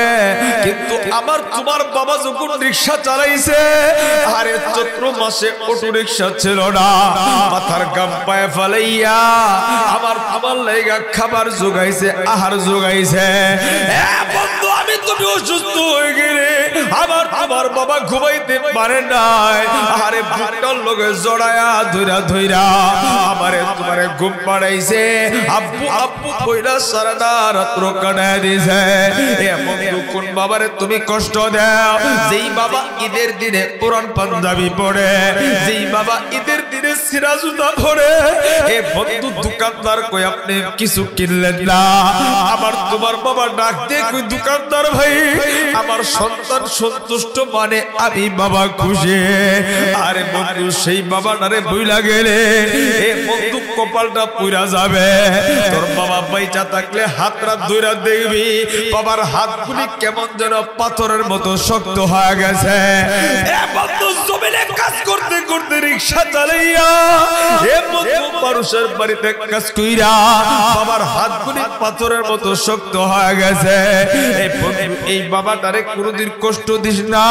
কিন্তু আমার তোমার বাবা যখন রিকশা চালাইছে, আরে চৈত্র মাসে অটো রিকশা ছিল না, মাথার গাম পায়ে ফালাইয়া আমার তোমার লাগা খাবার জোগাইছে, আহার জোগাইছে। বন্ধু আমি তুমি অসুস্থ হয়ে গেলে আমার আমার বাবা ঘুমাইতে পারে নাই, আরে বুকটার লগে জড়ায়া ধইরা ধইরা আমারে তোমারে ঘুম পাড়াইছে, আব্বু আব্বু কইরা সারাটা রাত্র কাটায় দিছে। এ বন্ধু কোন বাবারে তুমি কষ্ট দাও, যেই বাবা ঈদের দিনে পুরান পাঞ্জাবি পরে, যেই বাবা ঈদের দিনে সিরা জুতা পরে, এ বন্ধু দোকানদার কই আপনি কিছু কিনলেন না, আমার তোমার বাবা ডাক দিয়ে কই দোকানদার ভাই আমার সন্তান সন্তুষ্ট মানে আমি বাবা খুশি। আরে বন্ধু সেই বাবাটারে ভুইলা গেলে এ বন্ধু কপালটা পুরা যাবে। তোর বাবা বাইচা থাকলে হাতটা ধইরা দেখবি বাবার হাতগুলি কেমন যেন পাথরের মতো শক্ত হয়ে গেছে। এ বন্ধু জমিনে কাজ করতে করতে রিকশা চালাইয়া এ বন্ধু মানুষের বাড়িতে কাজ কইরা বাবার হাতগুলি পাথরের মতো শক্ত হয়ে গেছে। এই বাবাটারে কোনোদিন কষ্ট দিস না,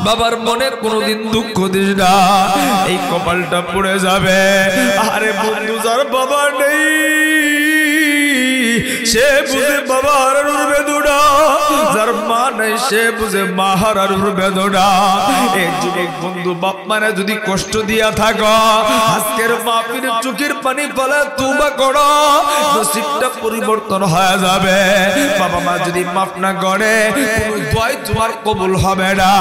বাবার মনে কোনোদিন দুঃখ দিস না, এই কপালটা পড়ে যাবে। আরে বন্ধু যার বাবা নেই সে বুঝে বাবার বেদনা, যার মা নেই সে বুঝে মা হারানোর বেদনা। এই যুবক বন্ধু বাপ মারা যদি কষ্ট দিয়া থাকো, আজকের মাহফিলে চোখের পানি ফেলে তওবা করো, নসিবটা পরিবর্তন হয়ে যাবে। বাবা মা যদি মাফ না করে কোনো দোয়াই তোমার কবুল হবে না।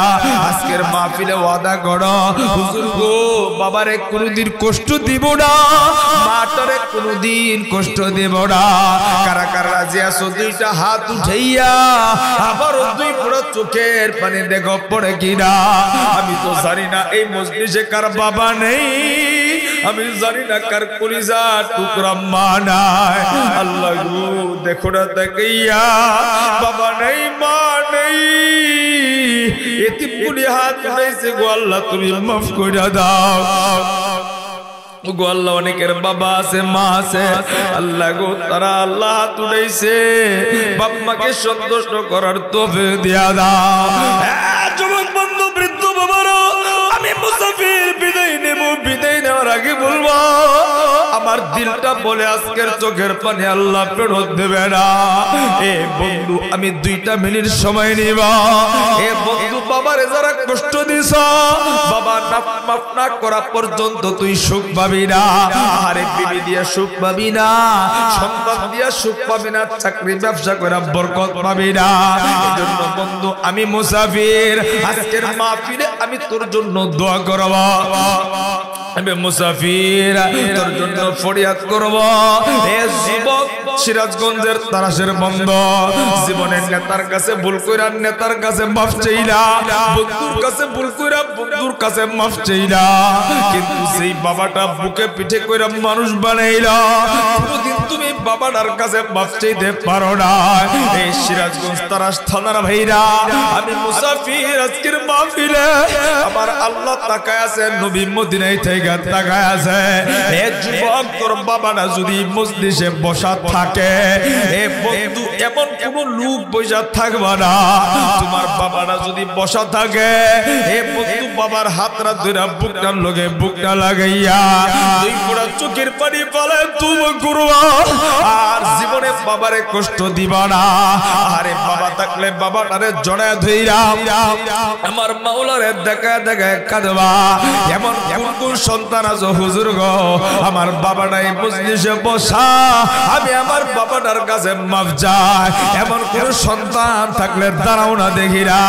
আজকের মাহফিলে ওয়াদা করো, হুজুর গো বাবারে কোনোদিন কষ্ট দিব না, মাটারে কোনোদিন কষ্ট দেব না। কারা কারা রাজি আছো দুইটা হাত উঠাইয়া আবার দুই পুরো চোখের পানি দেখো পড়ে কিনা। আমি তো জানি না এই মজলিসে কার বাবা নেই, আমি জানি না কার কলিজা টুকরা মা নাই। আল্লাহ গো দেখো না তাকাইয়া, বাবা নেই মা নেই, এতিমগুলি হাত উঠাইছে গো আল্লাহ তুমি মাফ করে দাও গো আল্লাহ। অনেকের বাবা আছে মা আছে আল্লাহ গো, তারা আল্লাহ হাত উঠাইছে, বাপ মাকে সন্তুষ্ট করার তৌফিক দিয়া দাও। যুবক বন্ধু বৃদ্ধ বাবারা, আমি মুসাফির বিদায় নেব, বিদায় নেওয়ার আগে বলবো আমার দিলটা বলে আজকের চোখের পানি আল্লাহ ফেরত দেবে না। এ বন্ধু আমি 2টা মিনিট সময় নিব। এ বন্ধু বাবারে যারা কষ্ট দিছ, বাবা মাফ না করা পর্যন্ত তুই সুখ পাবি না। আরে বিবি দিয়া সুখ পাবি না, সন্তান দিয়া সুখ পাবি না, চাকরি ব্যবসা করে বরকত পাবি না। এজন্য বন্ধু আমি মুসাফির, আজকের মাহফিলে আমি তোর জন্য দোয়া করব, আমি মুসাফির তোর জন্য ফরিয়াদ করব। এ যুবক সিরাজগঞ্জের তারাশের বন্ধ, জীবনের নেতার কাছে ভুল কইরা নেতার কাছে মাফ চাইলা, বন্ধুর কাছে ভুল কইরা বন্ধুর কাছে মাফ চাইলা, কিন্তু সেই বাবাটা বুকে পিঠে কইরা মানুষ বানাইলা, কোনদিন তুমি বাবাটার কাছে মাফ চাইতে পারো না। এই সিরাজগঞ্জ তারাশ থানার ভাইরা, আমি মুসাফির আজকের মাহফিলে, আমার আল্লাহ তাকায় আছে, নবী মদিনায় থেকে তাকায় আছে। এ যুবক তোর বাবাটা যদি মজলিসে বসা থাকে, এ বন্ধু এমন কোন লোক বসা থাকবে না, তোমার বাবাটা যদি বসা থাকে, এ বন্ধু বাবার হাতটা ধরে বুকটার লগে বুকটা লাগাইয়া দুই ফোঁটা চোখের পানি ফেলে তুমি করবা, আর জীবনে বাবারে কষ্ট দিবা না। আরে বাবা থাকলে বাবাটারে জড়ায় ধইরা আমার মাওলারে দেখা দেখা কাঁদবা। এমন কোন সন্তান আছো হুজুর গো আমার বাবাটাই মজলিসে বসা, আমি আমার বাবাটার কাছে মাফ চাই, এমন কোন সন্তান থাকলে দাঁড়াও না দেখিরা।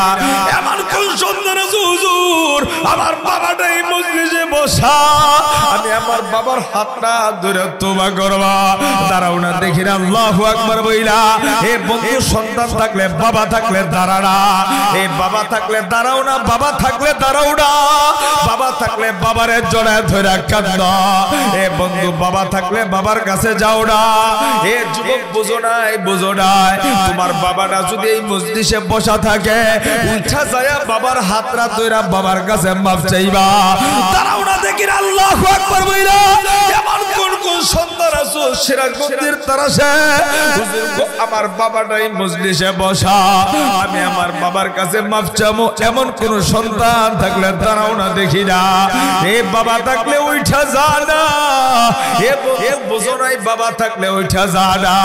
এমন কোন সন্তান আছো হুজুর আমার বাবাটাই মজলিসে বসা, আমি আমার বাবার হাতটা ধরে তওবা করবা, দাঁড়াও না দেখিরা। আল্লাহু আকবার বইলা। এ বন্ধু সন্তান থাকলে বাবা থাকলে দাঁড়া না, এ বাবা থাকলে দাঁড়াও না, বাবা থাকলে দাঁড়াও না, বাবা থাকলে বাবারে জড়ায় ধরে কাঁদ। এ বন্ধু বাবা থাকলে বাবার কাছে যাও না। এ যুবক বুঝো নাই, বুঝো নাই, তোমার বাবাটা যদি এই মজলিসে বসা থাকে, উঠা যায় বাবার হাতটা ধরে বাবার কাছে মাফ চাইবা, দাঁড়াও না দেখিরা। আল্লাহু আকবার বইলা। এমন কোন কোন সন্তান আছো সিরাজগঞ্জের তারাশে, হুজুর গো আমার বাবাটাই মজলিসে বসা, আমি আমার বাবার কাছে মাফ চামো, এমন কোন সন্তান থাকলে দাঁড়াও না দেখিরা। এ বাবা থাকলে উঠা যা না, এ বুঝো নাই বাবা থাকলে উঠা যা না,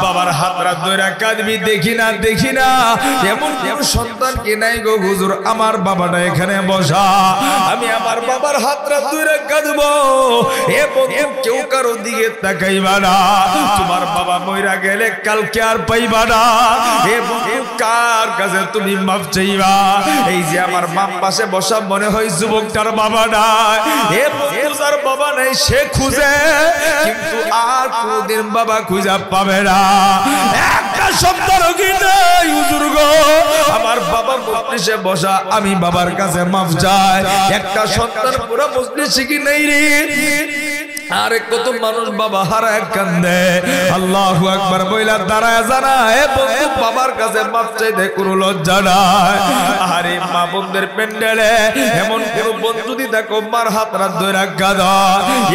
বাবার হাতটা ধরে কাঁদবি, দেখি না দেখি না এমন কোন সন্তান কি নাই গো হুজুর আমার বাবাটা এখানে বসা, আমি আমার বাবার হাতটা ধরে কাঁদবো। এ বন্ধু কেউ কারো দিকে তাকাইবা না, তোমার বাবা মইরা গেলে কালকে আর পাইবা না। এ বন্ধু কার কাছে তুমি মাফ চাইবা? এই যে আমার বাম পাশে বসা মনে হয় যুবকটার বাবা নাই, এ বন্ধু যার বাবা নাই সে খুঁজে, কিন্তু আর কোনদিন বাবা খুঁজে পাবে না। একটা সন্তানও কি নাই হুজুর গো আমার বাবা মজলিসে বসা, আমি বাবার কাছে মাফ চাই, একটা সন্তান পুরো মজলিসে কি নাই রে। আরে কত মানুষ বাবা হারায় কান্দে, আল্লাহু আকবার বইলা দাঁড়ায় জানা। এ বন্ধু বাবার কাছে মাফ চাইতে কোনো লজ্জা নাই। আরে মা বোনদের প্যান্ডেলে এমন কোন বন্ধু যদি দেখো মার হাতটা ধরে কাঁদা,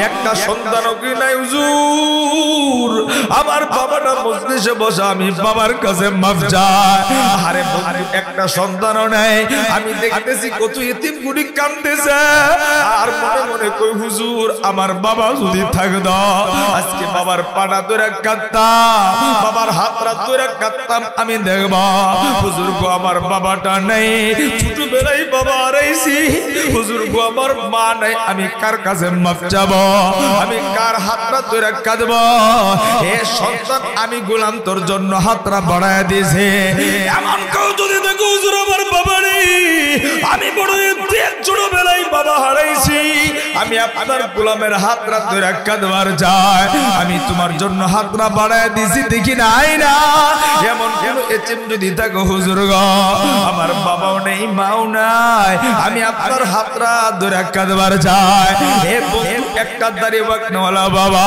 একটা সন্তানও কি নাই হুজুর আমার আমার বাবাটা মজলিসে বসা, আমি বাবার কাছে মাফ চাই। আরে বন্ধু একটা সন্তানও নাই, আমি দেখতেছি কত এতিমগুলি কাঁদতেছে, আর মনে মনে কই হুজুর আমার বাবা যদি থাকতো আজকে বাবার পাটা ধরে কাঁদতাম, বাবার হাতটা ধরে কাঁদতাম, আমি দেখব হুজুর গো আমার বাবাটা নেই, ছোটবেলায় বাবা হারাইছি, হুজুর গো আমার মা নাই, আমি কার কাছে মাফ চাবো, আমি কার হাতটা ধরে কাঁদবো? এ সন্তান আমি গোলাম তোর জন্য হাতটা বাড়ায় দিয়েছে, এমন কেউ যদি দেখো হুজুর আমার বাবা নেই, আমি বড় ছোটবেলায় বাবা হারাইছি, আমি আপনার গোলামের হাতটা ধরে কাঁদবার যাই, আমি তোমার জন্য হাতটা বাড়ায় দিয়েছি, দেখি নাই না এমন কোন এতিম যদি থাকো হুজুর গো আমার বাবাও নেই মাও নাই, আমি আপনার হাতটা ধরে কাঁদবার যাই। হে বন্ধু একটা দাড়ি বাকনওয়ালা বাবা,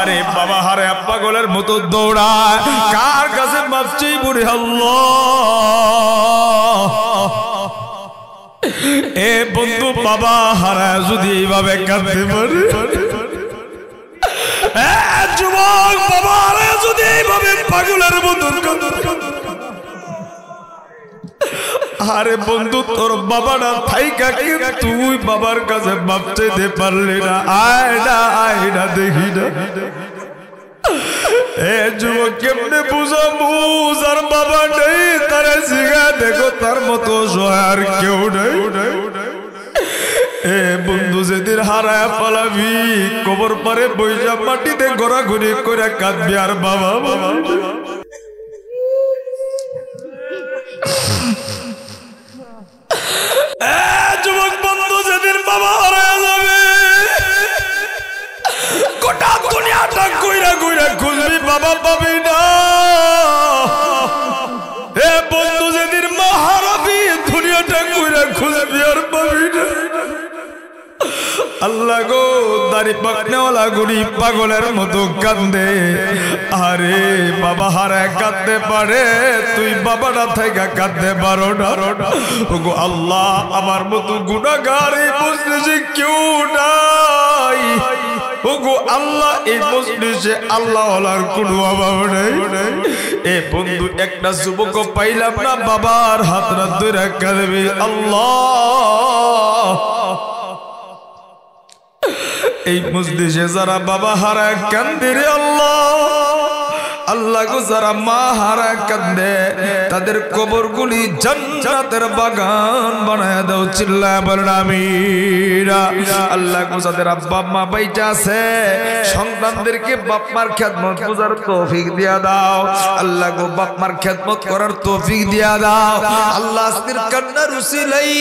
আরে বাবা হারে পাগলের মতো দৌড়ায়, কার কাছে মাফ চাই বলি আল্লাহ। এ বন্ধু বাবা হারা যদি এইভাবে কাঁদতে পারে, যুবক বাবা হারা যদি এইভাবে পাগলের মতো, আরে বন্ধু তোর বাবাটা থাইকা কি তুই বাবার কাছে মাপ চাইতে পারলি না? আয় না দেখি না। এ যুবক কেমনে বুঝাবো যার বাবা নেই, তারা জিগা দেখো তার মতো আর কেউ নেই। এ বন্ধু যেদিন হারায় পালাবি কবর পারে বইজা মাটিতে ঘোরাঘুরি করে কাঁদবি আর বাবা বাবা। যুবক বন্ধু যেদিন বাবা হারায় যাবে গোটা দুনিয়াটা কইরা কইরা খুঁজবি বাবা পাবি না। এ বন্ধু যেদিন মা হারাবি দুনিয়াটা কইরা খুঁজবি আর পাবি না। আল্লাহ গো দাড়ি পাকনেওয়ালা গুলি পাগলের মতো কান্দে, আরে বাবা হারায় কাঁদতে পারে, তুই বাবাটা থেকে কাঁদতে পারো না। গো আল্লাহ আমার মতো গুনাহগার এই মজলিসে কেউ নাই, ওগো আল্লাহ এই মজলিসে আল্লাহ ওয়ালার কোনো অভাব নাই। এ বন্ধু একটা যুবক পাইলাম না বাবার হাতটা ধরে কাঁদবে আল্লাহ। এই মজলিসে যারা বাবা হারায় কান্দে রে আল্লাহ, আল্লাহ গো যারা মা হারায় কান্দে তাদের কবরগুলি জান্নাতের বাগান বানায় দাও, চিল্লায় বলেন আমিন। আল্লাহ গো যাদের আব্বা মা বাইচা আছে সন্তানদেরকে বাপ মার খেদমত করার তৌফিক দিয়া দাও, আল্লাহ গো বাপ মার খেদমত করার তৌফিক দিয়া দাও। আল্লাহ আজকের কান্নার উসিলাই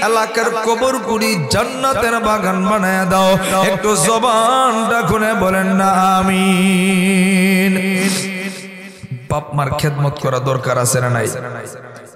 এলাকার কবরগুলি জান্নাতের বাগান বানায় দাও। একটু জবানটা খুলে বলেন না আমিন। বাপ মার খেদমত করা দরকার আছে না নাই?